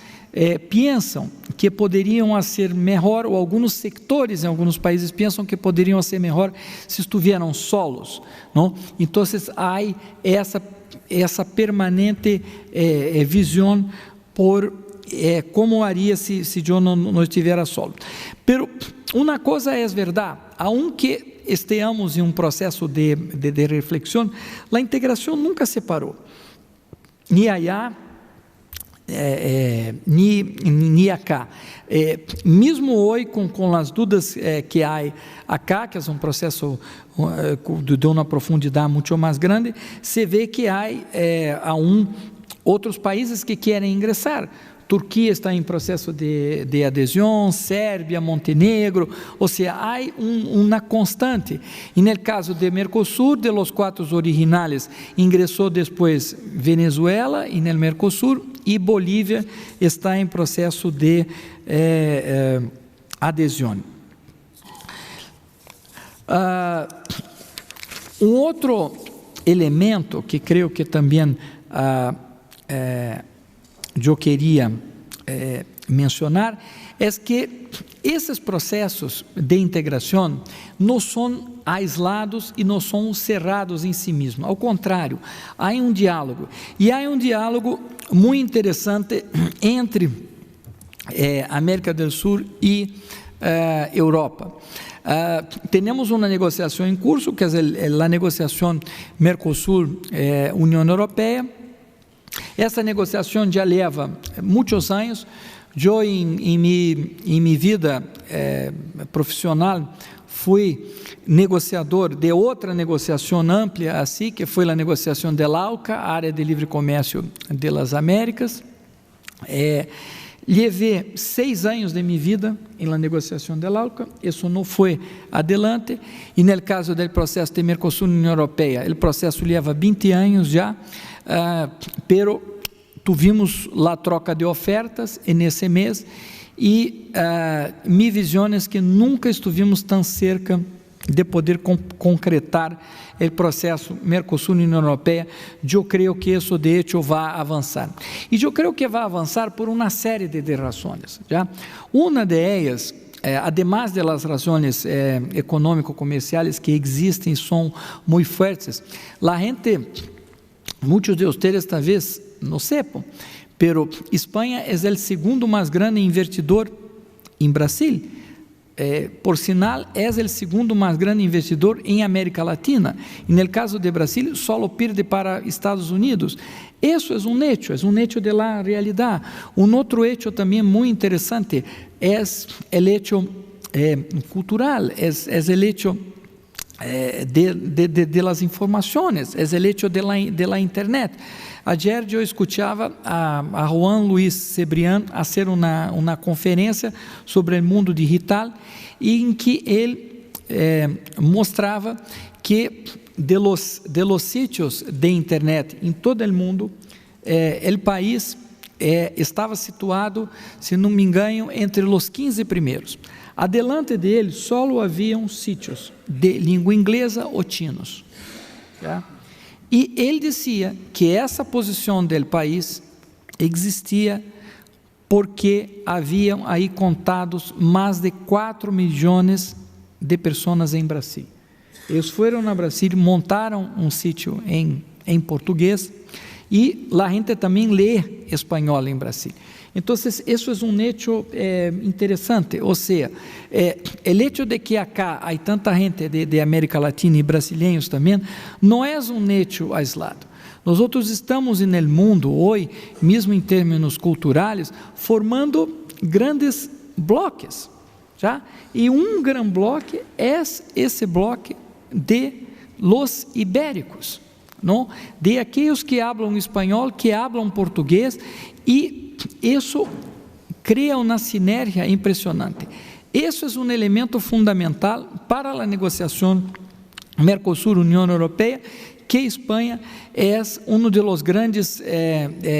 pensam que poderiam ser melhor, ou alguns sectores em alguns países pensam que poderiam ser melhor se estivessem solos, não? Então, há essa permanente visão por como haria se eu não estivesse solo. Pero uma coisa é verdade, aunque estejamos em processo de reflexão, a integração nunca se parou, nem allá, nem acá. Mesmo hoje, com as dúvidas que há acá, que é processo de uma profundidade muito mais grande, se vê que há outros países que querem ingressar. Turquia está em processo de adesão, Sérvia, Montenegro, ou seja, há uma constante. E no caso de Mercosul, de los 4 originais, ingressou depois Venezuela e no Mercosul, e Bolívia está em processo de adesão. Outro elemento que creio que também eu queria mencionar é que esses processos de integração não são aislados e não são cerrados em si mesmos. Ao contrário, há um diálogo. E há um diálogo muito interessante entre América do Sul e Europa. Temos uma negociação em curso, que é a negociação Mercosul-União Europeia. Essa negociação já leva muitos anos. Eu, em minha vida profissional, fui negociador de outra negociação ampla, assim, que foi a negociação de ALCA, Área de Livre Comércio das Américas. Levei 6 anos de minha vida na negociação de ALCA, isso não foi adelante, e no caso do processo de Mercosul-União Europeia, o processo leva 20 anos já, pero tivemos a troca de ofertas nesse mês, e minha visão é que nunca estivemos tão cerca de poder concretar o processo Mercosul-União Europeia. Eu creio que isso de hecho vai avançar. E eu creio que vai avançar por uma série de razões. Já? Uma de elas, además de las razões econômico-comerciais que existem, são muito fortes, a gente, muitos de vocês talvez não sepam, pero Espanha é o segundo mais grande investidor em Brasil. Por sinal, é o segundo mais grande investidor em América Latina. E no caso de Brasil, só perde para Estados Unidos. Isso é um hecho de la realidade. Um outro hecho também muito interessante é o hecho cultural, é o hecho de las informações, é o hecho de la internet. Ayer eu escutava a Juan Luis Cebrián fazer uma conferência sobre o mundo digital, em que ele mostrava que de los sitios de internet em todo o mundo, o país estava situado, se não me engano, entre os 15 primeiros. Adelante dele, só haviam sítios de língua inglesa ou chinos. Tá? E ele dizia que essa posição do país existia porque haviam aí contados mais de 4 milhões de pessoas em Brasil. Eles foram a Brasil, montaram um sítio em português e a gente também lê espanhol em Brasil. Então, isso é um hecho interessante, ou seja, o hecho de que acá há tanta gente de América Latina e brasileiros também, não é um hecho aislado. Nós estamos no mundo hoje, mesmo em termos culturais, formando grandes bloques, já? E um grande bloque é esse bloque de los ibéricos, não? De aqueles que falam espanhol, que falam português, e isso cria uma sinergia impressionante. Isso é um elemento fundamental para a negociação Mercosul-União Europeia, que Espanha é um dos grandes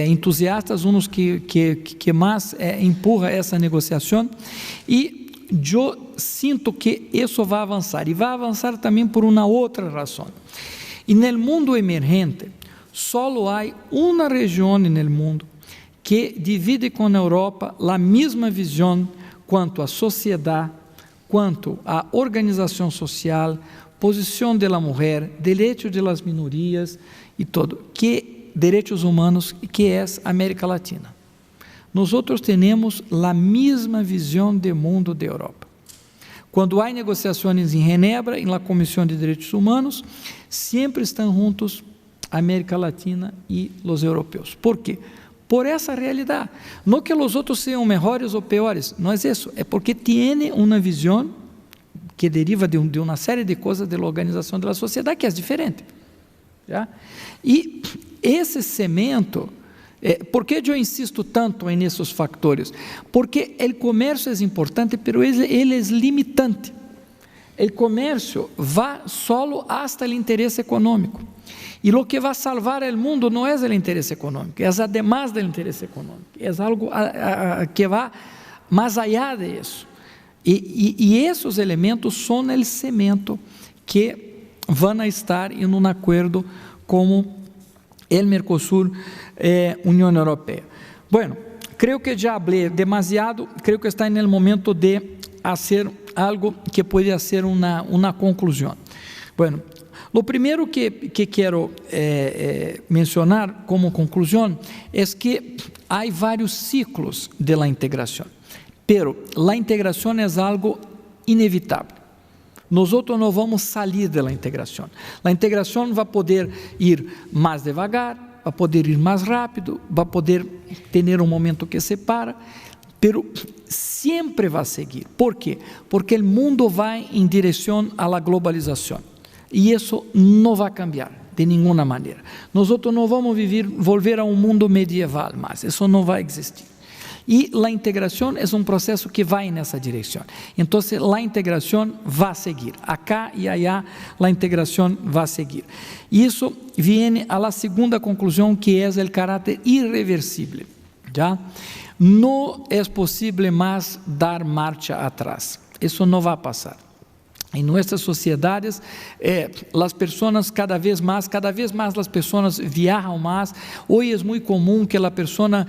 entusiastas, um dos que mais empurra essa negociação, e eu sinto que isso vai avançar, e vai avançar também por uma outra razão. E no mundo emergente, só há uma região no mundo que divide com a Europa a mesma visão quanto à sociedade, quanto à organização social, posição da mulher, direitos das minorias e todo, que direitos humanos, que é a América Latina. Nós temos a mesma visão do mundo da Europa. Quando há negociações em Genebra, na Comissão de Direitos Humanos, sempre estão juntos a América Latina e os europeus. Por quê? Por essa realidade. Não que os outros sejam melhores ou piores, não é isso. É porque tem uma visão que deriva de uma série de coisas da organização da sociedade que é diferente. Já? E esse cemento, por que eu insisto tanto nesses factores? Porque o comércio é importante, mas ele é limitante. O comércio vai solo hasta o interesse econômico. E o que vai salvar o mundo não é o interesse econômico, é además do interesse econômico, é algo que vai mais allá de isso. E esses elementos são o cemento que vão estar em um acordo como o Mercosul, União Europeia. Bueno, creio que já falei demasiado, creio que está no momento de fazer algo que pode ser uma conclusão. Bueno, o primeiro que quero mencionar como conclusão é que há vários ciclos de la integração, pero la integração é algo inevitável. Nós não vamos sair da integração. A integração vai poder ir mais devagar, vai poder ir mais rápido, vai poder ter um momento que separa, pero sempre vai seguir. Por quê? Porque o mundo vai em direção à globalização. E isso não vai cambiar de nenhuma maneira. Nós não vamos volver a um mundo medieval mais, isso não vai existir. E a integração é um processo que vai nessa direção. Então, a integração vai seguir. Acá e allá, a integração vai seguir. Isso vem à segunda conclusão, que é o caráter irreversível. Já? Não é possível mais dar marcha atrás. Isso não vai passar. em nossas sociedades, as pessoas cada vez mais as pessoas viajam mais. Hoje é muito comum que a pessoa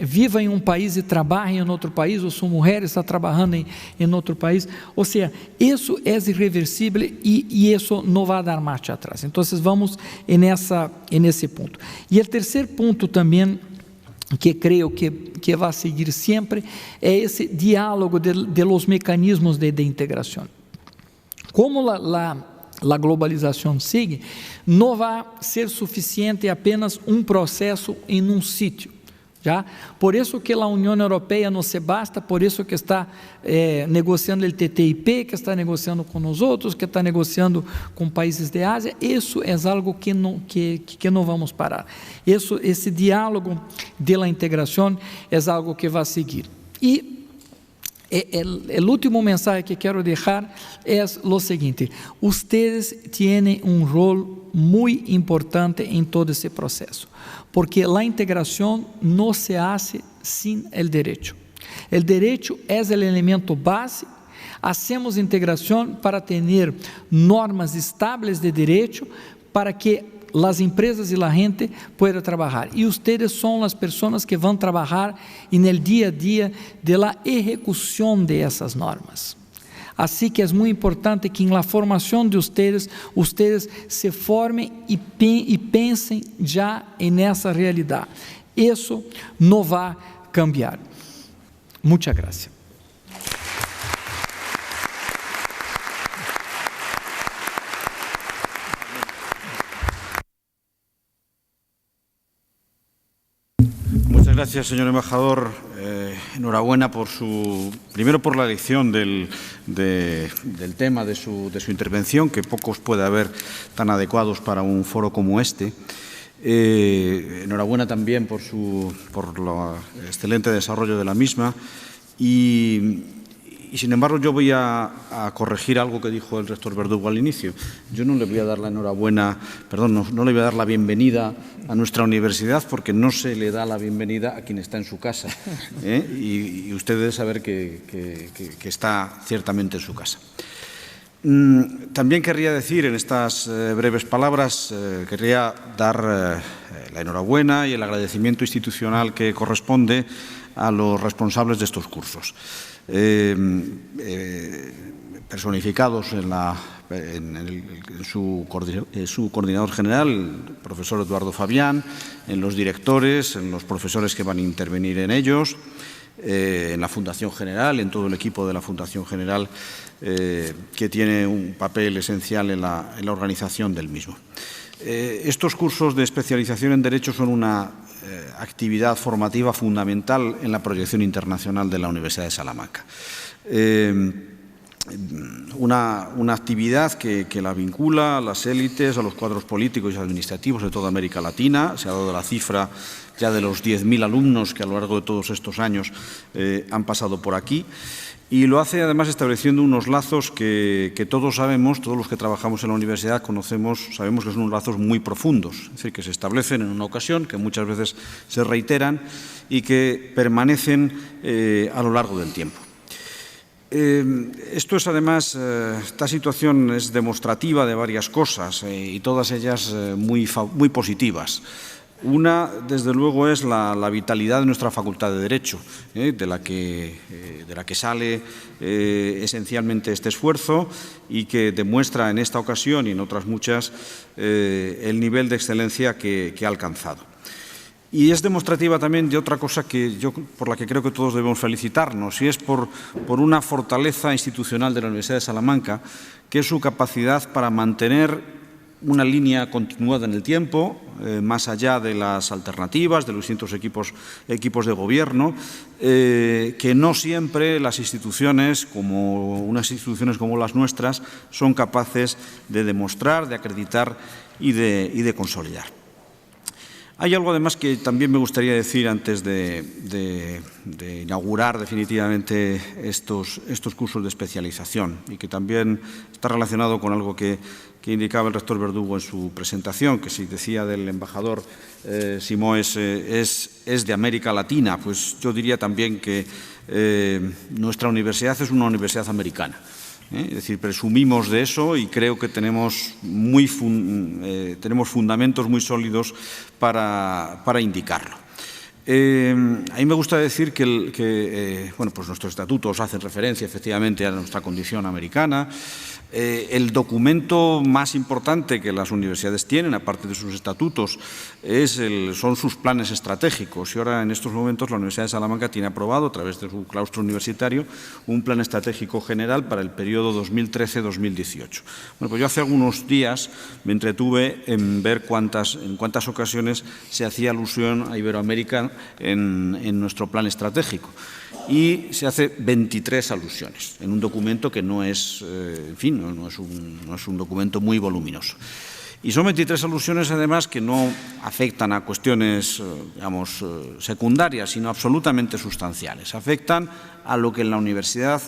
viva em um país e trabalhe em outro país, ou sua mulher está trabalhando em outro país. Ou seja, isso é irreversível e isso não vai dar marcha atrás. Então, vamos nesse ponto. E o terceiro ponto também, que creio que vai seguir sempre, é esse diálogo de los mecanismos de integração. Como a globalização sigue, não vai ser suficiente apenas um processo em um sítio. Já? Por isso que a União Europeia não se basta, por isso que está negociando o TTIP, que está negociando com nós outros, que está negociando com países de Ásia. Isso é algo que não vamos parar. Esse diálogo de la integração é algo que vai seguir. E o último mensaje que quero deixar é o seguinte: ustedes têm um rol muito importante em todo esse processo, porque a integração não se hace sem o direito. O direito é o elemento base. Hacemos integração para ter normas estáveis de direito, para que as empresas e a gente puedan trabalhar. E ustedes são as pessoas que vão trabalhar no dia a dia de la ejecução de essas normas. Assim que é muito importante que na formação de ustedes se formem e pensem já nessa realidade. Isso não vai cambiar. Muchas gracias. Gracias, señor embajador. Enhorabuena primero por la elección del tema de su intervención, que pocos puede haber tan adecuados para un foro como este. Enhorabuena también por el excelente desarrollo de la misma. Y sin embargo, yo voy a corregir algo que dijo el rector Verdugo al inicio. Yo no le voy a dar la enhorabuena, no le voy a dar la bienvenida a nuestra universidad, porque no se le da la bienvenida a quien está en su casa. Y usted debe saber que está ciertamente en su casa. También querría decir en estas breves palabras, querría dar la enhorabuena y el agradecimiento institucional que corresponde a los responsables de estos cursos. Personificados en su coordinador general, el profesor Eduardo Fabián, en los directores, en los profesores que van a intervenir en ellos, en la Fundación General, en todo el equipo de la Fundación General, que tiene un papel esencial en la organización del mismo. Estos cursos de especialización en Derecho son una actividad formativa fundamental en la proyección internacional de la Universidad de Salamanca. Una actividad que la vincula a las élites, a los cuadros políticos y administrativos de toda América Latina. Se ha dado la cifra ya de los 10.000 alumnos que a lo largo de todos estos años han pasado por aquí. Y lo hace además estableciendo unos lazos que todos sabemos, todos los que trabajamos en la universidad sabemos que son unos lazos muy profundos, es decir, que se establecen en una ocasión, que muchas veces se reiteran y que permanecen a lo largo del tiempo. Esto es además, esta situación es demostrativa de varias cosas y todas ellas muy positivas. Una, desde luego, es la vitalidad de nuestra Facultad de Derecho, de la que sale esencialmente este esfuerzo y que demuestra en esta ocasión y en otras muchas el nivel de excelencia que ha alcanzado. Y es demostrativa también de otra cosa por la que creo que todos debemos felicitarnos, y es por una fortaleza institucional de la Universidad de Salamanca, que es su capacidad para mantener una línea continuada en el tiempo, más allá de las alternativas, de los distintos equipos de gobierno, que no siempre las instituciones, unas instituciones como las nuestras, son capaces de demostrar, de acreditar y de consolidar. Hay algo además que también me gustaría decir antes de inaugurar definitivamente estos cursos de especialización, y que también está relacionado con algo que indicaba el rector Verdugo en su presentación, que si decía del embajador Simoes es de América Latina, pues yo diría también que nuestra universidad es una universidad americana. Es decir, presumimos de eso y creo que tenemos fundamentos muy sólidos para indicarlo. A mí me gusta decir que pues nuestros estatutos hacen referencia efectivamente a nuestra condición americana. El documento más importante que las universidades tienen, aparte de sus estatutos, son sus planes estratégicos. Y ahora, en estos momentos, la Universidad de Salamanca tiene aprobado, a través de su claustro universitario, un plan estratégico general para el periodo 2013-2018. Bueno, pues yo hace algunos días me entretuve en ver en cuántas ocasiones se hacía alusión a Iberoamérica en nuestro plan estratégico. Y se hace 23 alusiones en un documento que no es, no es un documento muy voluminoso. Y son 23 alusiones, además, que no afectan a cuestiones, secundarias, sino absolutamente sustanciales. Afectan a lo que en la universidad,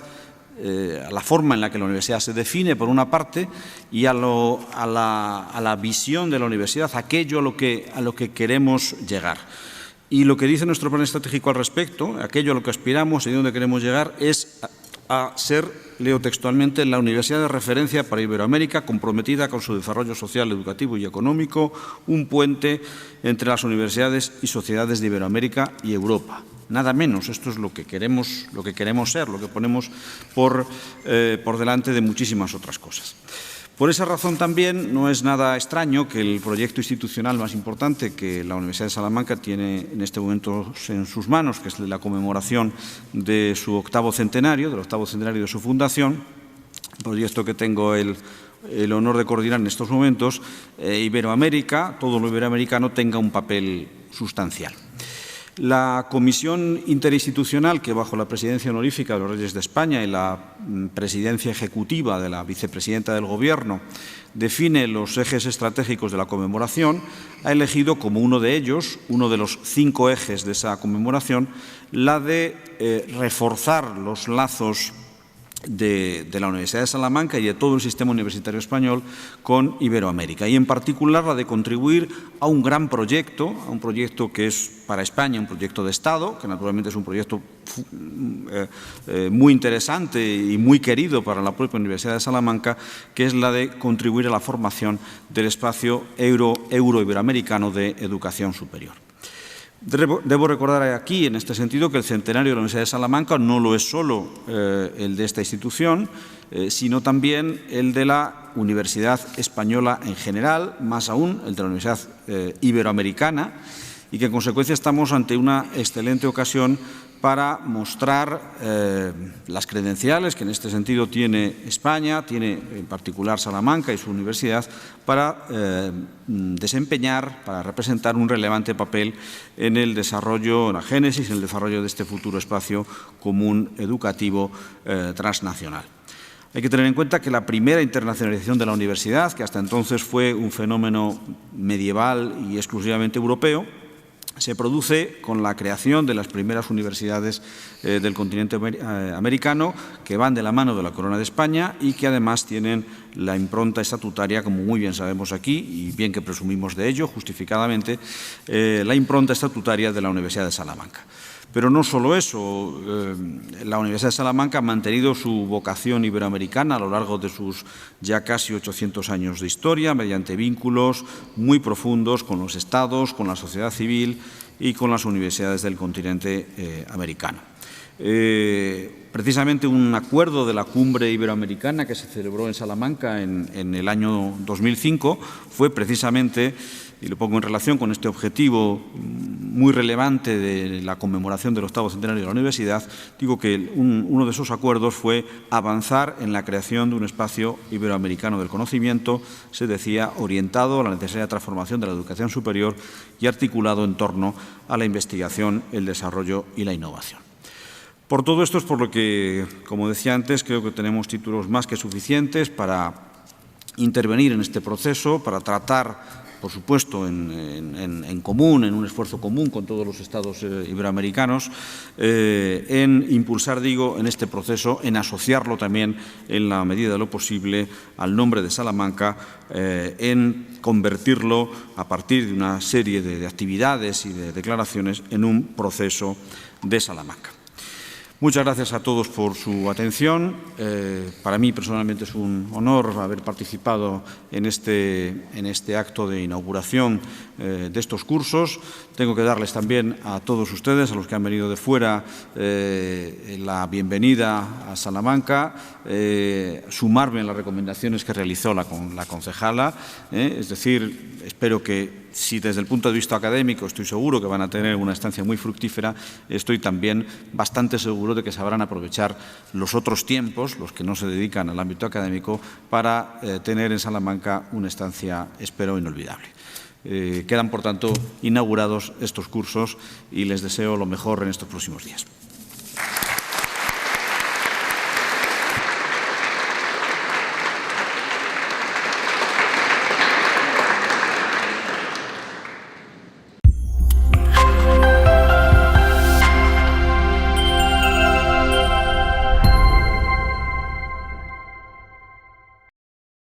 a la forma en la que la universidad se define, por una parte, y a la visión de la universidad, aquello a lo que queremos llegar. Y lo que dice nuestro plan estratégico al respecto, aquello a lo que aspiramos y donde queremos llegar, es a ser, leo textualmente, la universidad de referencia para Iberoamérica, comprometida con su desarrollo social, educativo y económico, un puente entre las universidades y sociedades de Iberoamérica y Europa. Nada menos, esto es lo que queremos ser, lo que ponemos por delante de muchísimas otras cosas. Por esa razón también no es nada extraño que el proyecto institucional más importante que la Universidad de Salamanca tiene en este momento en sus manos, que es la conmemoración de su 8º centenario, del 8º centenario de su fundación, proyecto que tengo el honor de coordinar en estos momentos, Iberoamérica, todo lo iberoamericano, tenga un papel sustancial. La comisión interinstitucional, que bajo la presidencia honorífica de los Reyes de España y la presidencia ejecutiva de la vicepresidenta del Gobierno define los ejes estratégicos de la conmemoración, ha elegido como uno de ellos, uno de los 5 ejes de esa conmemoración, la de reforzar los lazos de la Universidad de Salamanca y de todo el sistema universitario español con Iberoamérica, y en particular la de contribuir a un gran proyecto, que es para España un proyecto de Estado, que naturalmente es un proyecto muy interesante y muy querido para la propia Universidad de Salamanca, que es la de contribuir a la formación del espacio euro-iberoamericano de educación superior. Debo recordar aquí, en este sentido, que el centenario de la Universidad de Salamanca no lo es solo el de esta institución, sino también el de la Universidad Española en general, más aún el de la Universidad Iberoamericana, y que en consecuencia estamos ante una excelente ocasión para mostrar las credenciales que en este sentido tiene España, tiene en particular Salamanca y su universidad, para desempeñar, para representar un relevante papel en el desarrollo, en la génesis, en el desarrollo de este futuro espacio común educativo transnacional. Hay que tener en cuenta que la primera internacionalización de la universidad, que hasta entonces fue un fenómeno medieval y exclusivamente europeo, se produce con la creación de las primeras universidades del continente americano, que van de la mano de la Corona de España y que además tienen la impronta estatutaria, como muy bien sabemos aquí, y bien que presumimos de ello, justificadamente, la impronta estatutaria de la Universidad de Salamanca. Pero no solo eso, la Universidad de Salamanca ha mantenido su vocación iberoamericana a lo largo de sus ya casi 800 años de historia, mediante vínculos muy profundos con los estados, con la sociedad civil y con las universidades del continente americano. Precisamente un acuerdo de la cumbre iberoamericana que se celebró en Salamanca en el año 2005 fue precisamente, y lo pongo en relación con este objetivo muy relevante de la conmemoración del 8º centenario de la universidad, digo que uno de esos acuerdos fue avanzar en la creación de un espacio iberoamericano del conocimiento, se decía, orientado a la necesaria transformación de la educación superior y articulado en torno a la investigación, el desarrollo y la innovación. Por todo esto es por lo que, como decía antes, creo que tenemos títulos más que suficientes para intervenir en este proceso, para tratar, por supuesto, en común, en un esfuerzo común con todos los estados iberoamericanos, en impulsar, digo, en este proceso, en asociarlo también, en la medida de lo posible, al nombre de Salamanca, en convertirlo, a partir de una serie de actividades y de declaraciones, en un proceso de Salamanca. Muchas gracias a todos por su atención. Para mí personalmente es un honor haber participado en este acto de inauguración de estos cursos. Tengo que darles también a todos ustedes, a los que han venido de fuera, la bienvenida a Salamanca, sumarme en las recomendaciones que realizó la concejala. Es decir, espero que, si desde el punto de vista académico estoy seguro que van a tener una estancia muy fructífera, estoy también bastante seguro de que sabrán aprovechar los otros tiempos, los que no se dedican al ámbito académico, para tener en Salamanca una estancia, espero, inolvidable. Quedan, por tanto, inaugurados estos cursos y les deseo lo mejor en estos próximos días.